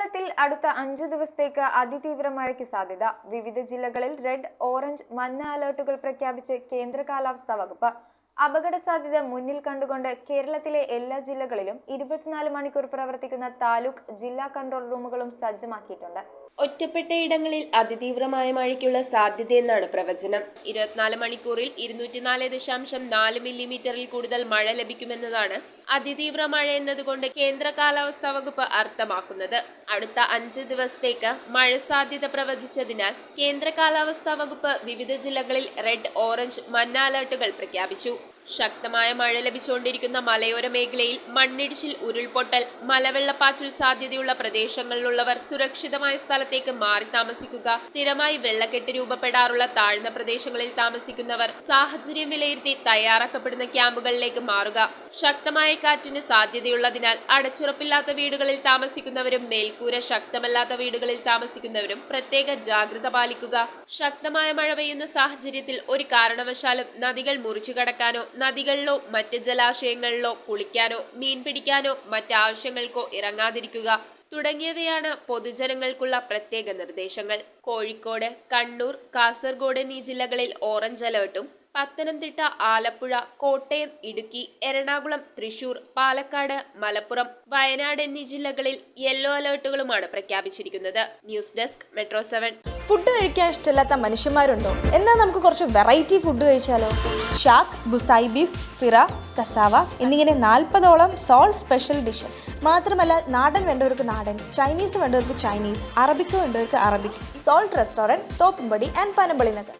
കേരളത്തിൽ അടുത്ത 5 ദിവസത്തേക്ക് അതിതീവ്ര മഴയ്ക്ക് സാധ്യത. വിവിധ ജില്ലകളിൽ റെഡ്, ഓറഞ്ച്, മഞ്ഞ അലർട്ടുകൾ പ്രഖ്യാപിച്ച് കേന്ദ്ര കാലാവസ്ഥാ വകുപ്പ്. അപകട സാധ്യത മുന്നിൽ കണ്ടുകൊണ്ട് കേരളത്തിലെ എല്ലാ ജില്ലകളിലും 24 മണിക്കൂർ പ്രവർത്തിക്കുന്ന താലൂക്ക്, ജില്ലാ കൺട്രോൾ റൂമുകളും സജ്ജമാക്കിയിട്ടുണ്ട്. ഒറ്റപ്പെട്ടയിടങ്ങളിൽ അതിതീവ്രമായ മഴയ്ക്കുള്ള സാധ്യതയെന്നാണ് പ്രവചനം. 24 മണിക്കൂറിൽ 204.4 മില്ലിമീറ്ററിൽ കൂടുതൽ മഴ ലഭിക്കുമെന്നതാണ് അതിതീവ്ര മഴ എന്നതുകൊണ്ട് കേന്ദ്ര കാലാവസ്ഥാ വകുപ്പ് അർത്ഥമാക്കുന്നത്. അടുത്ത 5 ദിവസത്തേക്ക് മഴ സാധ്യത പ്രവചിച്ചതിനാൽ കേന്ദ്ര കാലാവസ്ഥാ വകുപ്പ് വിവിധ ജില്ലകളിൽ റെഡ്, ഓറഞ്ച്, മഞ്ഞ അലർട്ടുകൾ പ്രഖ്യാപിച്ചു. ശക്തമായ മഴ ലഭിച്ചുകൊണ്ടിരിക്കുന്ന മലയോര മേഖലയിൽ മണ്ണിടിച്ചിൽ, ഉരുൾപൊട്ടൽ, മലവെള്ളപ്പാച്ചിൽ സാധ്യതയുള്ള പ്രദേശങ്ങളിലുള്ളവർ സുരക്ഷിതമായ സ്ഥലത്തേക്ക് മാറി താമസിക്കുക. സ്ഥിരമായി വെള്ളക്കെട്ട് രൂപപ്പെടാറുള്ള താഴ്ന്ന പ്രദേശങ്ങളിൽ താമസിക്കുന്നവർ സാഹചര്യം വിലയിരുത്തി തയ്യാറാക്കപ്പെടുന്ന ക്യാമ്പുകളിലേക്ക് മാറുക. ശക്തമായ കാറ്റിന് സാധ്യതയുള്ളതിനാൽ അടച്ചുറപ്പില്ലാത്ത വീടുകളിൽ താമസിക്കുന്നവരും മേൽക്കൂര ശക്തമല്ലാത്ത വീടുകളിൽ താമസിക്കുന്നവരും പ്രത്യേക ജാഗ്രത പാലിക്കുക. ശക്തമായ മഴ പെയ്യുന്ന സാഹചര്യത്തിൽ ഒരു കാരണവശാലും നദികൾ മുറിച്ചു കടക്കാനോ നദികളിലോ മറ്റ് ജലാശയങ്ങളിലോ കുളിക്കാനോ മീൻ പിടിക്കാനോ മറ്റാവശ്യങ്ങൾക്കോ ഇറങ്ങാതിരിക്കുക തുടങ്ങിയവയാണ് പൊതുജനങ്ങൾക്കുള്ള പ്രത്യേക നിർദ്ദേശങ്ങൾ. കോഴിക്കോട്, കണ്ണൂർ, കാസർഗോഡ് എന്നീ ജില്ലകളിൽ ഓറഞ്ച് അലേർട്ടും പത്തനംതിട്ട, ആലപ്പുഴ, കോട്ടയം, ഇടുക്കി, എറണാകുളം, തൃശൂർ, പാലക്കാട്, മലപ്പുറം, വയനാട് എന്നീ ജില്ലകളിൽ യെല്ലോ അലേർട്ടുകളുമാണ് പ്രഖ്യാപിച്ചിരിക്കുന്നത്. News desk, metro 7. ഫുഡ് കഴിക്കാൻ ഇഷ്ടമില്ലാത്ത മനുഷ്യന്മാരുണ്ടോ? എന്നാൽ നമുക്ക് കുറച്ച് വെറൈറ്റി ഫുഡ് കഴിച്ചാലോ? ഷാക്ക്, ബുസായി ബീഫ്, ഫിറ, കസാവ എന്നിങ്ങനെ 40ഓളം സോൾ സ്പെഷ്യൽ ഡിഷസ്. മാത്രമല്ല, നാടൻ വേണ്ടവർക്ക് നാടൻ, ചൈനീസ് വേണ്ടവർക്ക് ചൈനീസ്, അറബിക്ക് വേണ്ടവർക്ക് Arabic. Salt restaurant, Thoppumpady and Panampilly Nagar.